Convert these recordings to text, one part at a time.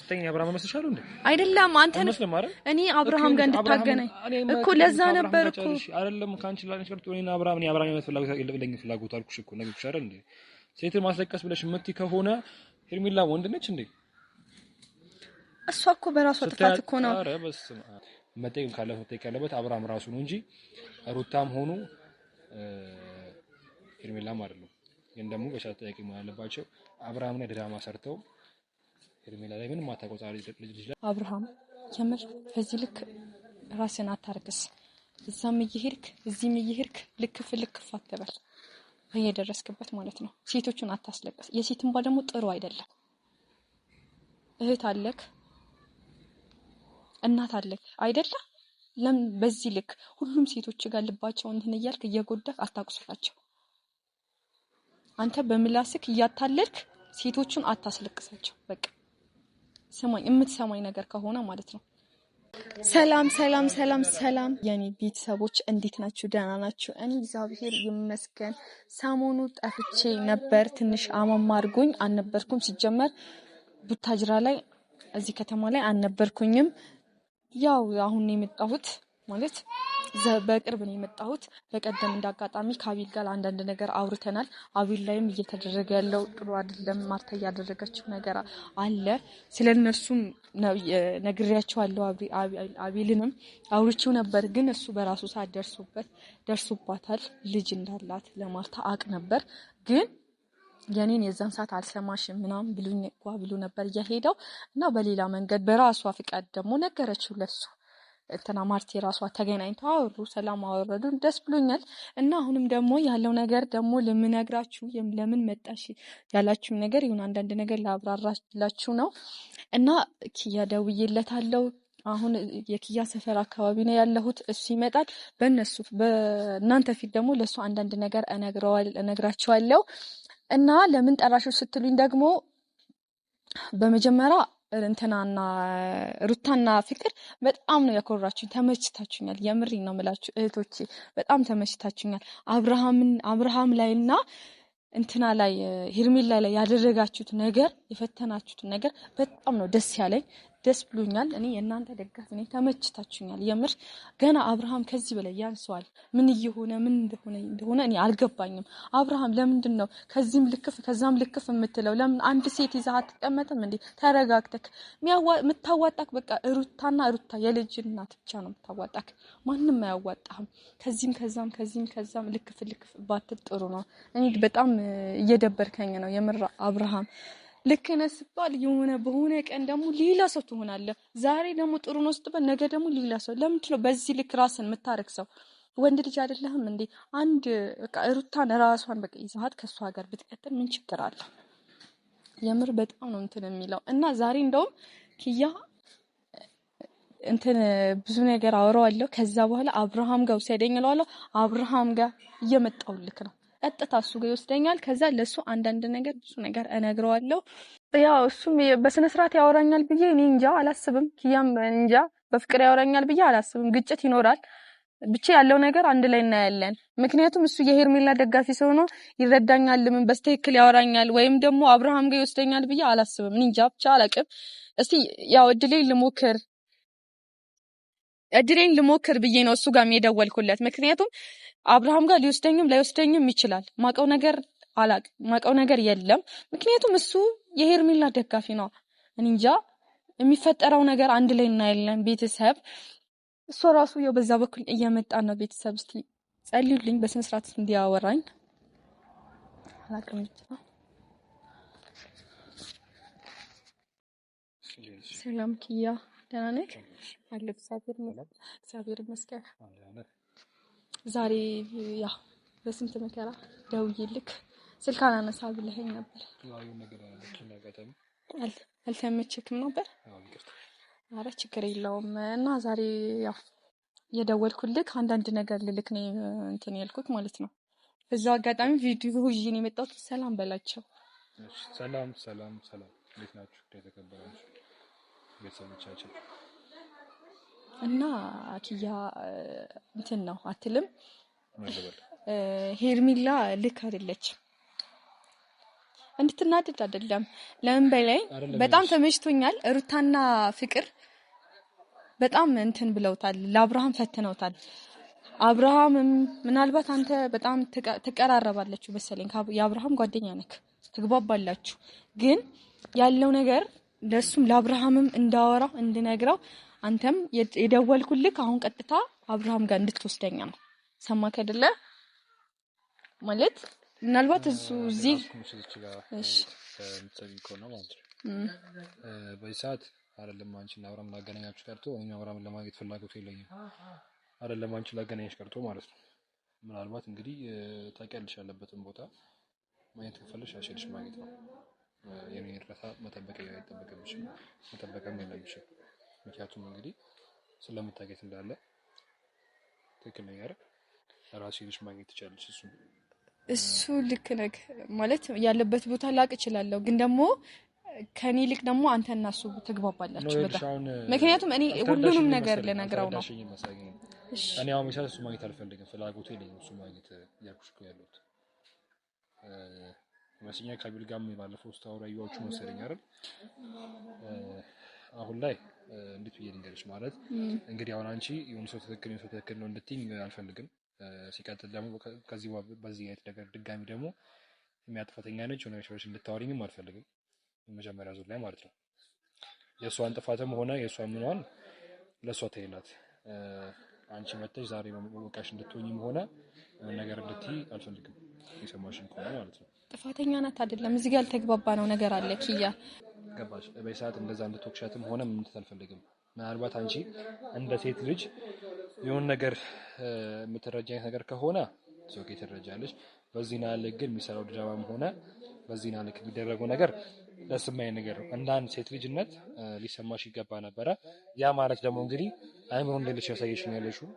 ስተኛ አብርሃም መስልሻለሁ እንዴ አይደለም አንተ እኔ አብርሃም ጋር እንድታገናኝ እኮ ለዛ ነበር እኮ አይደለም ካንቺ ላንቺ ቀርቶ እኔና አብርሃም ፍላጎት የለብኝ ፍላጎት አልኩሽ እኮ ነግሬሽ አይደል እንዴ ሴት ማስለቀስ ብለሽ የምትይ ከሆነ ሄርሜላ ወንድ ነች እንዴ እሷ እኮ በራሷ ጥፋት እኮ ነው ኧረ በስመ አብ መጠየቅ ካለበት አብርሃም ራሱ ነው እንጂ ሩታም ሆኑ ሄርሜላም አይደለም ግን ደግሞ በሻት ጠያቂ ማለት አለባቸው አብርሃም ላይ ድራማ ሰርተው ሄርሜላ ላይ ምንም አታቆጣሪ ልጅ አብርሃም የምር በዚህ ልክ ራስን አታርክስ እዛም እየሄድክ እዚህም እየሄድክ ልክፍ አትበል በየደረስክበት ማለት ነው ሴቶቹን አታስለቅስ የሴት እንባ ደግሞ ጥሩ አይደለም እህት አለክ እናት አለክ አይደለ ለምን በዚህ ልክ ሁሉም ሴቶች ጋር ልባቸው እንትን እያልክ እየጎዳክ አታቁስላቸው አንተ በምላስክ እያታለልክ ሴቶቹን አታስለቅሳቸው በቃ ሰማኝ የምትሰማኝ ነገር ከሆነ ማለት ነው ሰላም የኔ ቤተሰቦች እንዴት ናችሁ ደህና ናችሁ እኔ እግዚአብሔር ይመስገን ሰሞኑ ጠፍቼ ነበር ትንሽ አማማ አድርጎኝ አልነበርኩም ሲጀመር ቡታጅራ ላይ እዚህ ከተማ ላይ አልነበርኩኝም ያው አሁን ነው የመጣሁት ማለት በቅርብ ነው የመጣሁት በቀደም እንዳጋጣሚ ካቢል ጋር አንዳንድ ነገር አውርተናል አቢል ላይም እየተደረገ ያለው ጥሩ አይደለም ማርታ ያደረገችው ነገር አለ ስለነሱም ነግሬያቸዋለሁ አቢልንም አውርቼው ነበር ግን እሱ በራሱ ሰዓት ደርሶባታል ልጅ እንዳላት ለማርታ አቅ ነበር ግን የኔን የዛን ሰዓት አልሰማሽም ምናም ብሎ ነበር እያሄደው እና በሌላ መንገድ በራሷ ፍቃድ ደግሞ ነገረችው ለሱ እንትና ማርቲ ራሷ ተገናኝተው አወሩ ሰላም አወረዱ ደስ ብሎኛል እና አሁንም ደግሞ ያለው ነገር ደግሞ ለምነግራችሁ ለምን መጣሽ ያላችሁ ነገር ይሁን አንዳንድ ነገር ላብራራላችሁ ነው እና ኪያ ደውዬለታለሁ አሁን የኪያ ሰፈር አካባቢ ነው ያለሁት እሱ ይመጣል በእናንተ ፊት ደግሞ ለሱ አንዳንድ ነገር እነግራቸዋለሁ እና ለምን ጠራሽው ስትሉኝ ደግሞ በመጀመሪያ እንተናና ሩታና ፍቅር በጣም ነው ያኮራችሁኝ ተመችታችሁኛል የምሬን ነው የምላችሁ እህቶቼ በጣም ተመችታችሁኛል አብርሃም ላይና እንትና ላይ ሄርሜላ ላይ ያደረጋችሁት ነገር የፈተናችሁት ነገር በጣም ነው ደስ ያለኝ ደስ ብሎኛል እኔ እናንተ ደጋፊ ነኝ ተመችታችሁኛል የምር ገና አብርሃም ከዚህ በላይ ያንሰዋል ምን እንደሆነ እኔ አልገባኝም አብርሃም ለምንድነው ከዚህም ልክፍ ከዛም ልክፍ የምትለው ለምን አንድ ሴት ይዘህ አትቀመጥም እንዴ ተረጋግተክ ምታዋጣክ በቃ ሩታ የልጅ እናት ብቻ ነው ምታዋጣክ ማንንም አያዋጣህም ከዚህም ከዛም ልክፍ ባትል ጥሩ ነው እኔ በጣም እየደበርከኝ ነው የምር አብርሃም ልክ ነህ ሲባል በሆነ ቀን ደግሞ ሌላ ሰው ትሆናለህ ዛሬ ደግሞ ጥሩ ነው ስትባል ነገ ደግሞ ሌላ ሰው ለምንድን ነው በዚህ ልክ ራስን የምታረክሰው ወንድ ልጅ አይደለህም እንዴ አንድ በቃ ሩታን ራሷን በቃ ይዛት ከሷ ጋር ብትቀጥል ምን ችግር አለ የምር በጣም ነው እንትን የሚለው እና ዛሬ እንደውም ኪያ እንትን ብዙ ነገር አወራዋለሁ ከዛ በኋላ አብርሃም ጋር ወሰደኝ እላለሁ አብርሃም ጋር እየመጣሁልክ ነው ቀጥታ እሱ ጋር ይወስደኛል ከዛ ለሱ አንዳንድ ነገር ብዙ ነገር እነግረዋለሁ ያው እሱም በስነ ስርዓት ያወራኛል ብዬ እኔ እንጃ አላስብም ኪያም እንጃ በፍቅር ያወራኛል ብዬ አላስብም ግጭት ይኖራል ብቻ ያለው ነገር አንድ ላይ እናያለን ምክንያቱም እሱ የሄርሜላ ደጋፊ ሰው ነው ይረዳኛል ምን በስተክክል ያወራኛል ወይም ደግሞ አብርሃም ጋር ይወስደኛል ብዬ አላስብም እኔ እንጃ ብቻ አላቅም እስቲ ያው እድሌን ልሞክር ብዬ ነው እሱ ጋር የደወልኩለት ምክንያቱም አብርሃም ጋር ሊወስደኝም ላይወስደኝም ይችላል ማቀው ነገር የለም ምክንያቱም እሱ የሄርሜላ ደጋፊ ነው እንጃ የሚፈጠረው ነገር አንድ ላይ እናያለን ቤተሰብ እሱ ራሱ ያው በዛ በኩል እየመጣ ነው ቤተሰብ እስቲ ጸልዩልኝ በስነ ስርዓት እንዲያወራኝ አላቀም ይችላል ሰላም ኪያ ደህና ነህ አለፍ እግዚአብሔር ይመስገን ዛሬ ያ በስንት መከራ ደውዬልክ ስልክ አላነሳ ብለኸኝ ነበር ያው ነገር አለችኝ አልተመቸክም ነበር ኧረ ችግር የለውም እና ዛሬ ያው የደወልኩልክ አንዳንድ ነገር ልልክ ነው እንትን ያልኩት ማለት ነው በዛው አጋጣሚ ቪዲዮ ይዤ ነው የመጣሁት ሰላም በላቸው ሰላም እንዴት ናችሁ ተከበራችሁ ቤተሰቦቻችን እና ኪያ እንትን ነው አትልም ሄርሜላ ልክ አይደለች እንድትናደድ አይደለም። ለምን በላይ በጣም ተመችቶኛል። ሩታና ፍቅር በጣም እንትን ብለውታል። ለአብርሃም ፈትነውታል። አብርሃምም ምናልባት አንተ በጣም ትቀራረባላችሁ መሰለኝ። የአብርሃም ጓደኛ ነክ ትግባባላችሁ። ግን ያለው ነገር ለሱም ለአብርሃምም እንዳወራ እንድነግረው አንተም የደወልኩልክ አሁን ቀጥታ አብርሃም ጋር እንድትወስደኛ ነው። ሰማክ አይደለ? ማለት ምናልባት እሱ እዚህ እሺ በዚህ ሰዓት አይደለም አንቺና አብርሃም ላገናኛችሁ ቀርቶ እኔ አብርሃምን ለማግኘት ፍላጎት የለኝም። አይደለም አንቺ ላገናኝሽ ቀርቶ ማለት ነው። ምናልባት እንግዲህ ታውቂያለሽ ያለበትን ቦታ ማየት ከፈለሽ አሸልሽ ማግኘት ነው። የኔን እርዳታ መጠበቅ አይጠበቅብሽም፣ መጠበቅም የለብሽም። ምክንያቱም እንግዲህ ስለምታውቂት እንዳለ ትክክል ነው አይደል? ራስሽ ማግኘት ትችላለሽ። እሱ ልክ ነህ ማለት ያለበት ቦታ ላቅ እችላለሁ፣ ግን ደግሞ ከኔ ልክ ደግሞ አንተና እሱ ትግባባላችሁ በጣም። ምክንያቱም እኔ ሁሉንም ነገር ልነግረው ነው። እኔ አሁን መሰለኝ እሱ ማግኘት አልፈልግም፣ ፍላጎቱ የለኝም እሱ ማግኘት ያልኩሽ እኮ ያለሁት መስኛ ከቢል ጋርም ባለፈው ስታወራ ያዩዋችሁ መሰለኝ አይደል? አሁን ላይ እንዴት ብዬ ልንገርሽ ማለት እንግዲህ አሁን አንቺ የሆነ ሰው ትክክል ነው እንድትይኝ አልፈልግም። ሲቀጥል ደግሞ ከዚህ በዚህ አይነት ነገር ድጋሚ ደግሞ የሚያጥፋተኛ ነች ሆነ ሰዎች እንድታወሪኝም አልፈልግም። መጀመሪያ ዙር ላይ ማለት ነው የሷን ጥፋትም ሆነ የሷን ምንዋን ለሷ ተይላት። አንቺ መተሽ ዛሬ ወቃሽ እንድትሆኝም ሆነ ነገር እንድትይ አልፈልግም። የሰማሽን ከሆነ ማለት ነው ጥፋተኛ ናት አይደለም። እዚህ ጋር ያልተግባባ ነው ነገር አለ ኪያ ገባሽ? በሰዓት እንደዛ እንድትወቅሻትም ሆነ ምን አልፈልግም። ምናልባት አንቺ እንደ ሴት ልጅ የሆነ ነገር የምትረጃኝ ነገር ከሆነ ሶኬ ትረጃለሽ። በዚህ ናለ ግን የሚሰራው ድራማም ሆነ በዚህ ናለ የሚደረገው ነገር ለስማይ ነገር ነው። እንደ አንድ ሴት ልጅነት ሊሰማሽ ይገባ ነበረ። ያ ማለት ደግሞ እንግዲህ አይምሮ እንደልሽ ያሳየሽኝ ያለሽው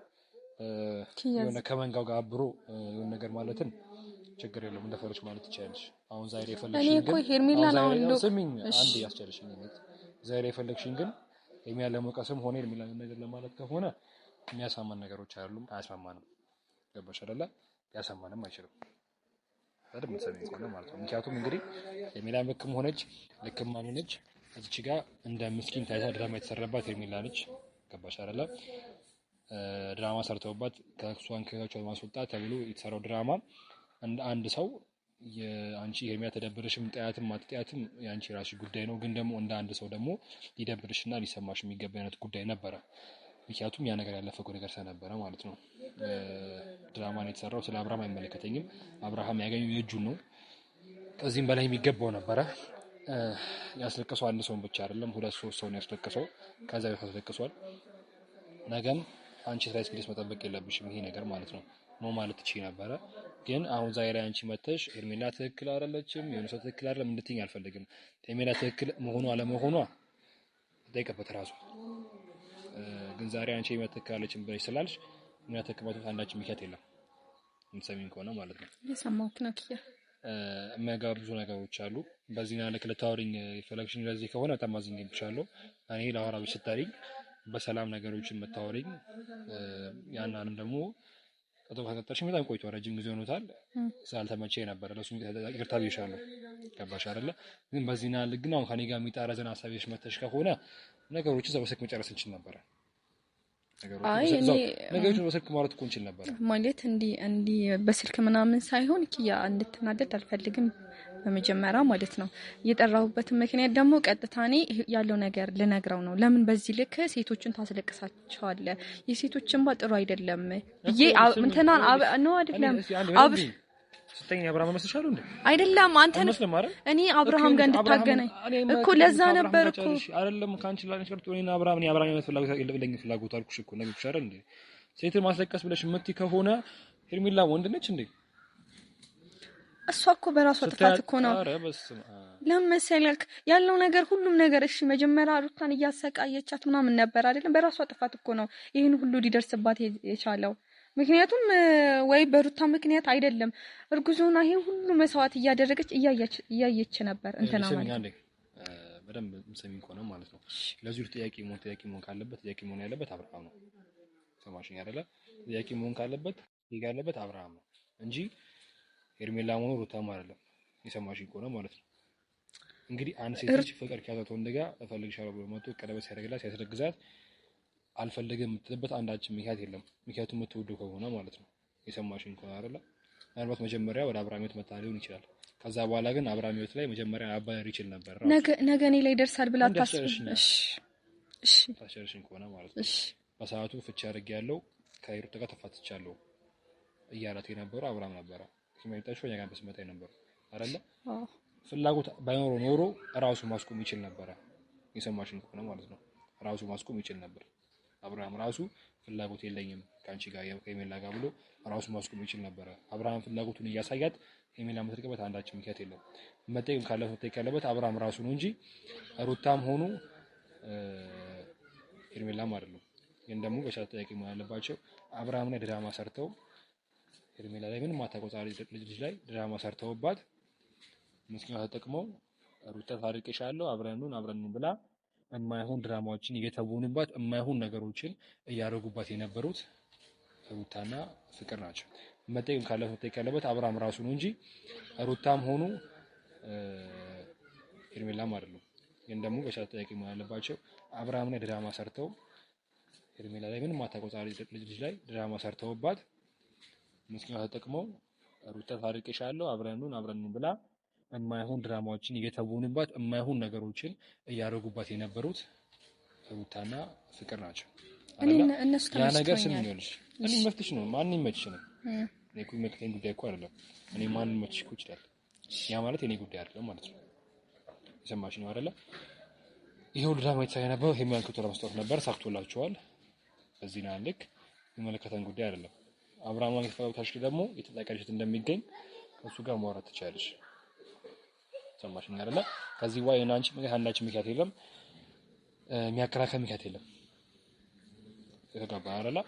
የሆነ ከመንጋው ጋር አብሮ የሆነ ነገር ማለትን ችግር የለም እንደፈለሽ ማለት ትችያለሽ። አሁን ዛሬ የፈለግሽኝ ግን እኔ እኮ ሄርሜላ ነው እንደው ስሚኝ አንዴ ያስጨርሽኝ ዛሬ የፈለግሽኝ ግን የሚያለመቀስም ሆነ ሄርሜላ ነገር ለማለት ከሆነ የሚያሳማን ነገሮች አይደሉም። አያሳማንም። ገባሽ አይደለ? ያሳማንም አይችልም አይደል? ምትሰሚኝ ከሆነ ማለት ነው። ምክንያቱም እንግዲህ ሄርሜላ ልክም ሆነች ልክም ማንነች እዚህ ጋር እንደ ምስኪን ታይታ ድራማ የተሰራባት ሄርሜላ ነች። ገባሽ አይደለ? ድራማ ሰርተውባት ከሷን ከቻው ማስወጣት ተብሎ የተሰራው ድራማ አንድ ሰው የአንቺ ሄርሜላ ተደብረሽም ጣያትም አጥያትም ያንቺ ራስሽ ጉዳይ ነው። ግን ደግሞ እንደ አንድ ሰው ደግሞ ሊደብርሽና ሊሰማሽ የሚገባ አይነት ጉዳይ ነበረ። ምክንያቱም ያ ነገር ያለፈው ነገር ስለነበረ ማለት ነው። ድራማ ነው የተሰራው። ስለ አብርሃም አይመለከተኝም። አብርሃም ያገኘው የእጁን ነው። ከዚህም በላይ የሚገባው ነበረ። ያስለቀሰው አንድ ሰው ብቻ አይደለም፣ 2-3 ሰው ነው ያስለቀሰው። ከዛ በፊት ያስለቀሰዋል። ነገም አንቺ ስራይስ ግዴስ መጠበቅ የለብሽም ይሄ ነገር ማለት ነው ማለት ትችይ ነበረ። ግን አሁን ዛሬ ላይ አንቺ መተሽ ሄርሜላ ትክክል አይደለችም፣ የሆነ ሰው ትክክል አይደለም እንድትይኝ አልፈልግም። ሄርሜላ ትክክል መሆኑ አለመሆኗ ተጠይቀበት ራሱ። ግን ዛሬ አንቺ የመተካለችም ብለሽ ስላልሽ ምን ተከማቱ አንዳችን ምክንያት የለም። እንሰሚን ከሆነ ማለት ነው የሰማሁት ነው ኪያ ብዙ ነገሮች አሉ። በዚህና ልክ ለታወሪኝ የፈለግሽኝ ለዚህ ከሆነ በጣም አዝኜብሻለሁ። እኔ ለአወራብሽ ስታሪኝ በሰላም ነገሮችን መታወሪኝ ያናንም ደግሞ ከተጠርሽኝ በጣም ቆይቷል፣ ረጅም ጊዜ ሆኖታል። ስላልተመቸኝ ነበር ለሱ ይቅርታ ብዬሻለሁ። ገባሽ አይደለ? ግን በዚህና ልክ ግን አሁን ከኔ ጋር የሚጣረዘን ሀሳብሽ መተሽ ከሆነ ነገሮችን በስልክ መጨረስ እንችል ነበር። ነገሮችን በስልክ ማለት እኮ እንችል ነበር ማለት እንዲህ በስልክ ምናምን ሳይሆን ኪያ እንድትናደድ አልፈልግም። በመጀመሪያ ማለት ነው የጠራሁበት ምክንያት ደግሞ ቀጥታ እኔ ያለው ነገር ልነግረው ነው። ለምን በዚህ ልክ ሴቶችን ታስለቅሳቸዋለህ? የሴቶችን ጥሩ አይደለም ብዬ እንትና ነው አይደለም ስተኛ አብርሃም መስልሻለሁ እንዴ? አይደለም አንተ እኔ አብርሃም ጋር እንድታገናኝ እኮ ለዛ ነበር እኮ አይደለም ካንቺ ላንቺ ቀርቶ እኔና አብርሃም የአብርሃም ፍላጎት አልኩሽ እኮ ነገርኩሽ አይደል እንዴ? ሴትን ማስለቀስ ብለሽ የምትይ ከሆነ ሄርሜላ ወንድ ነች እንዴ? እሷ እኮ በራሷ ጥፋት እኮ ነው። ለምን መሰለክ ያለው ነገር ሁሉም ነገር እሺ፣ መጀመሪያ ሩታን እያሰቃየቻት ምናምን ነበር አይደለም? በራሷ ጥፋት እኮ ነው ይሄን ሁሉ ሊደርስባት የቻለው። ምክንያቱም ወይ በሩታ ምክንያት አይደለም፣ እርጉዞና ይሄን ሁሉ መስዋዕት እያደረገች እያየች ነበር እንትና ማለት በደንብ ሰሚን ከሆነ ማለት ነው። ለዚህ ጥያቄ መሆን ካለበት ጥያቄ መሆን ያለበት አብርሃም ነው። ሰማሽኝ አይደለ? ጥያቄ መሆን ካለበት ይጋለበት አብርሃም ነው እንጂ ሄርሜላ ሆኖ ሩታም አይደለም። የሰማሽኝ ከሆነ ማለት ነው። እንግዲህ አንድ ሴት ልጅ ፍቅር ከያዛት ወንድ ጋር እፈልግሻለሁ ብሎ መጥቶ ቀለበት ሲያደርግላት ሲያስረግዛት አልፈልግም የምትልበት አንዳችም ምክንያት የለም። ምክንያቱም የምትወደው ከሆነ ማለት ነው። የሰማሽኝ ከሆነ አይደለ? ምናልባት መጀመሪያ ወደ አብርሃም ሕይወት መታ ሊሆን ይችላል። ከዛ በኋላ ግን አብርሃም ሕይወት ላይ መጀመሪያ አባረር ይችል ነበር። ነገ እኔ ላይ ደርሳል ብላ ታስብ። እሺ ታሸርሽኝ ከሆነ ማለት ነው። በሰዓቱ ፍቺ አድርጌያለሁ ከሂሩት ጋር ተፋትቻለሁ እያላት የነበረው አብርሃም ነበረ። ሲመጣሽ ወኛ ጋር በስመጣ ነበር አይደለ? ፍላጎት ባይኖረው ኖሮ ራሱ ማስቆም ይችል ነበረ። የሰማሽኝ ከሆነ ማለት ነው። ራሱ ማስቆም ይችል ነበር። አብርሃም ራሱ ፍላጎት የለኝም ካንቺ ጋር ከሄሜላ ጋር ብሎ ራሱ ማስቆም ይችል ነበረ። አብርሃም ፍላጎቱን እያሳያት ሄሜላ የምትርቅበት አንዳችም ምክንያት የለም። መጠየቅ ካለበት አብርሃም ራሱ ነው እንጂ ሩታም ሆኑ ሄሜላም አይደለም። ግን ደግሞ በሻት ጠያቂ መሆን አለባቸው። አብርሃም ላይ ድራማ ሰርተው ሄሜላ ላይ ምንም አታቆጣሪ ልጅ ላይ ድራማ ሰርተውባት ምስኪኗ ተጠቅመው ሩታ ታርቅሻለሁ አብረን ብላ የማይሆን ድራማዎችን እየተወኑባት የማይሆን ነገሮችን እያደረጉባት የነበሩት ሩታና ፍቅር ናቸው። መጠየቅ ካለበት አብርሃም ራሱ ነው እንጂ ሩታም ሆኑ ሄሜላም አይደለም። ግን ደግሞ በሻት ጠያቂ መሆን አለባቸው። አብርሃም ላይ ድራማ ሰርተው ሄሜላ ላይ ምንም አታቆጣሪ ልጅ ላይ ድራማ ሰርተውባት ምስኪኗ ተጠቅመው ሩታ ታርቅሻለሁ አብረን ብላ የማይሆን ድራማዎችን እየተወኑባት የማይሆን ነገሮችን እያደረጉባት የነበሩት ሩታና ፍቅር ናቸው። ያ ነገር ስም ይሆንሽ እኔ መፍትሽ ነው። ማን ይመችሽ ነው። እኔ እኮ የመጥተኝ ጉዳይ እኮ አይደለም። እኔ ማን ይመችሽ እኮ ይችላል። ያ ማለት የኔ ጉዳይ አይደለም ማለት ነው። የሰማሽ ነው አይደለ? ይሄው ድራማ የተሰራ የነበረው ሄሜላ ከቶ ለመስጠት ነበር። ሳክቶላችኋል። በዚህ ነው ልክ የሚመለከተን ጉዳይ አይደለም። አብርሃም ላይ ተፈታሽ ደግሞ የተጠቃቀሽ እንደሚገኝ ከሱ ጋር ማውራት ትችላለሽ። ሰማሽኝ አይደለ? ከዚህ ወይ እና አንቺ አንዳች ምክንያት የለም። የሚያከራከር ምክንያት የለም። የተጋባ አይደለ?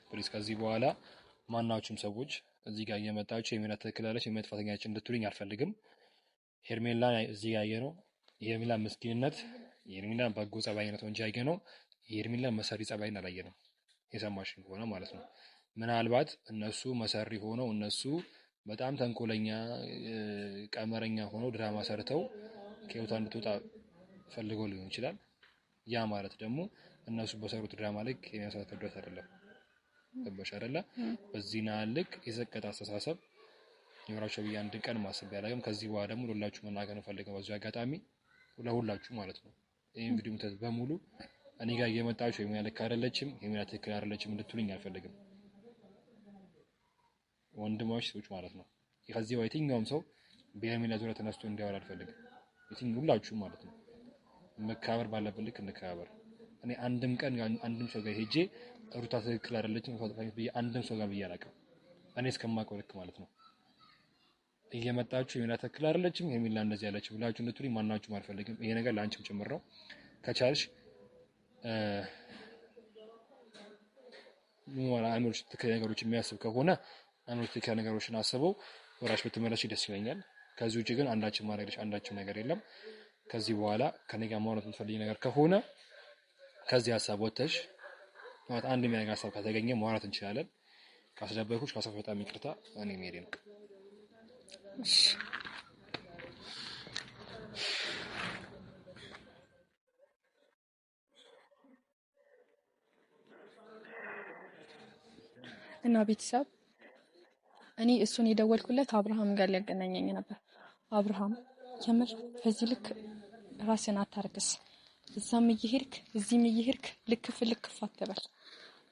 ፕሊዝ ከዚህ በኋላ ማናችሁም ሰዎች እዚህ ጋር እየመጣችሁ ሄሜላ ትክክላለች የመጥፋተኛችን እንድትሉኝ አልፈልግም። ሄሜላ እዚህ ጋር ያየነው የሄሜላ ምስኪንነት የሄሜላ በጎ ጸባይ ነው እንጂ ያየነው የሄሜላ መሰሪ ጸባይን አላየነው። የሰማሽኝ ከሆነ ማለት ነው። ምናልባት እነሱ መሰሪ ሆነው እነሱ በጣም ተንኮለኛ ቀመረኛ ሆነው ድራማ ሰርተው ከህይወቷ እንድትወጣ ፈልገው ሊሆን ይችላል። ያ ማለት ደግሞ እነሱ በሰሩት ድራማ ልክ የሚያሳተዱት አይደለም። ተበሽ አይደለ? በዚህና ልክ የዘቀጠ አስተሳሰብ ይኖራቸው ብዬ አንድ ቀን ማሰብ ያላገም። ከዚህ በኋላ ደግሞ ለሁላችሁ መናገር ፈልገው በዚህ አጋጣሚ ለሁላችሁ ማለት ነው። ይሄን ቪዲዮ ምትት በሙሉ እኔ ጋር እየመጣችሁ ሄሜላ ልክ አይደለችም ሄሜላ ትክክል አይደለችም እንድትሉኝ አልፈልግም። ወንድሞች ሰዎች ማለት ነው። ከዚህ በኋላ የትኛውም ሰው በሄሜላ ዙሪያ ተነስቶ እንዲያወራ አልፈልግም። የትኛው ሁላችሁ ማለት ነው። መከባበር ባለበት ልክ እንከባበር። እኔ አንድም ቀን አንድም ሰው ጋር ሄጄ ሩታ ትክክል አይደለችም ብዬ አንድም ሰው ጋር ብዬ አላውቅም። እኔ እስከማውቀው ልክ ማለት ነው። እየመጣችሁ ሄሜላ ትክክል አይደለችም ሄሜላ እንደዚህ ያለች ብላችሁ እንድትሉኝ ማናችሁም አልፈልግም። ይሄ ነገር ለአንቺም ጭምር ነው። ከቻልሽ አእምሮሽ ትክክል ነገሮች የሚያስብ ከሆነ አእምሮሽ ትክክል ነገሮችን አስበው ወራሽ ብትመለሽ ደስ ይለኛል። ከዚህ ውጪ ግን አንዳችም ነገር የለም። ከዚህ በኋላ ከኔ ጋር ማውራት የምትፈልጊ ነገር ከሆነ ከዚህ ሀሳብ ወጥተሽ ማለት አንድ የሚያደርግ ሀሳብ ከተገኘ ማውራት እንችላለን። ካስደበኩሽ ካሰፈ በጣም ይቅርታ። እኔ ሜሪ ነው። እና ቤተሰብ እኔ እሱን የደወልኩለት አብርሃም ጋር ሊያገናኘኝ ነበር። አብርሃም የምር በዚህ ልክ ራስን አታርክስ። እዛም እየሄድክ እዚህም እየሄድክ ልክፍ አትበል።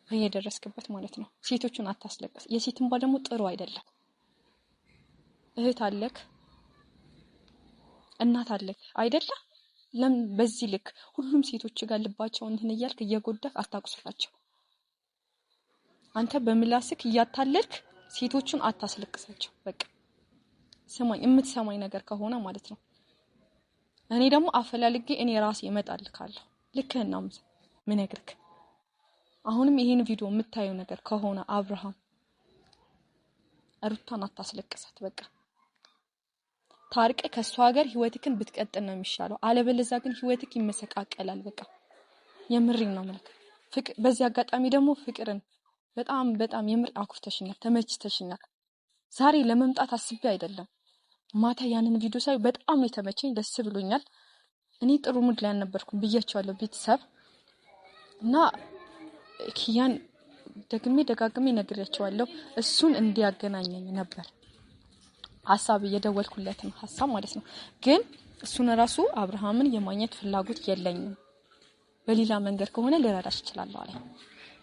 በየደረስክበት ማለት ነው። ሴቶቹን አታስለቅስ። የሴት እንባ ደግሞ ጥሩ አይደለም። እህት አለክ እናት አለክ አይደለ? ለምን በዚህ ልክ ሁሉም ሴቶች ጋር ልባቸውን እንትን እያልክ እየጎዳክ አታቁስላቸው። አንተ በምላስክ እያታለልክ ሴቶቹን አታስለቅሳቸው። በቃ ስማኝ፣ የምትሰማኝ ነገር ከሆነ ማለት ነው። እኔ ደግሞ አፈላልጌ እኔ ራሴ እመጣልካለሁ። ልክህን ነው ምነግርክ። አሁንም ይሄን ቪዲዮ የምታየው ነገር ከሆነ አብርሃም ሩታን አታስለቅሳት። በቃ ታርቀ ከሷ ሀገር ህይወትክን ብትቀጥል ነው የሚሻለው። አለበለዚያ ግን ህይወትክ ይመሰቃቀላል። በቃ የምሪን ነው ማለት ፍቅር። በዚህ አጋጣሚ ደግሞ ፍቅርን በጣም የምር አኩርተሽኛል፣ ተመችተሽኛል። ዛሬ ለመምጣት አስቤ አይደለም ማታ ያንን ቪዲዮ ሳይ በጣም የተመቸኝ ደስ ብሎኛል። እኔ ጥሩ ሙድ ላይ አልነበርኩም ብያቸዋለሁ ቤተሰብ እና ኪያን ደጋግሜ ነግሬያቸዋለሁ። እሱን እንዲያገናኘኝ ነበር ሐሳብ የደወልኩለት ነው ሐሳብ ማለት ነው። ግን እሱን ራሱ አብርሃምን የማግኘት ፍላጎት የለኝም፣ በሌላ መንገድ ከሆነ ልረዳሽ እችላለሁ አለ።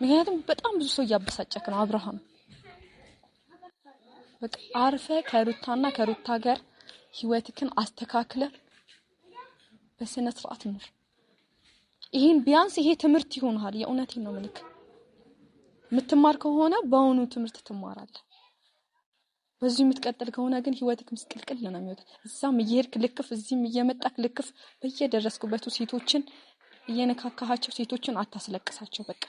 ምክንያቱም በጣም ብዙ ሰው እያበሳጨክ ነው አብርሃም። በቃ አርፈ ከሩታ ጋር ህይወትክን አስተካክለ በስነ ስርዓት ኑር። ይሄን ቢያንስ ይሄ ትምህርት ይሆናል። የእውነቴን ነው ምልክ የምትማር ከሆነ በአሁኑ ትምህርት ትማራለህ። በዚህ የምትቀጥል ከሆነ ግን ህይወትክ ምስቅልቅል ነው የሚወጣው። እዛም እየሄድክ ልክፍ፣ እዚህም እየመጣክ ልክፍ፣ በየደረስኩበት ሴቶችን እየነካካሃቸው ሴቶችን አታስለቅሳቸው። በቃ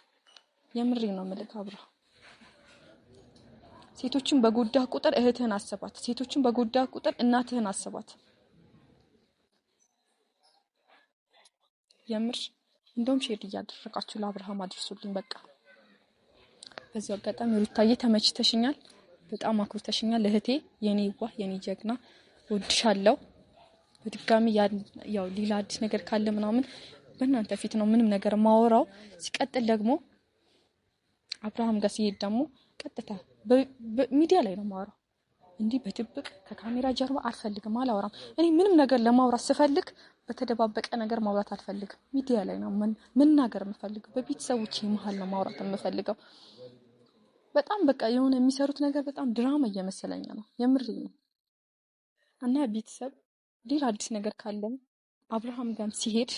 የምሬ ነው ምልክ አብርሃም። ሴቶችን በጎዳ ቁጥር እህትህን አስባት፣ ሴቶችን በጎዳ ቁጥር እናትህን አስባት። የምር እንደውም ሼር እያደረጋችሁ ለአብርሃም አድርሱልኝ። በቃ በዚህ አጋጣሚ ሩታዬ ተመችተሽኛል፣ በጣም አኩርተሽኛል እህቴ፣ የኔ ዋህ የኔ ጀግና፣ ወድሻለሁ። በድጋሚ ያው ሌላ አዲስ ነገር ካለ ምናምን በእናንተ ፊት ነው ምንም ነገር ማወራው። ሲቀጥል ደግሞ አብርሃም ጋር ሲሄድ ደግሞ ቀጥታ በሚዲያ ላይ ነው ማወራው። እንዲህ በድብቅ ከካሜራ ጀርባ አልፈልግም፣ አላወራም። እኔ ምንም ነገር ለማውራት ስፈልግ በተደባበቀ ነገር ማውራት አልፈልግም። ሚዲያ ላይ ነው መናገር የምፈልገው። በቤተሰቦቼ መሀል ነው ማውራት የምፈልገው። በጣም በቃ የሆነ የሚሰሩት ነገር በጣም ድራማ እየመሰለኝ ነው፣ የምሬ ነው። እና ቤተሰብ ሌላ አዲስ ነገር ካለ አብርሃም ጋር ሲሄድ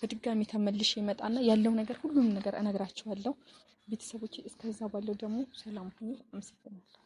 በድጋሚ ተመልሼ ይመጣና ያለው ነገር ሁሉም ነገር እነግራችኋለሁ ቤተሰቦቼ። እስከዛ ባለው ደግሞ ሰላም ሁኑ። አመሰግናለሁ።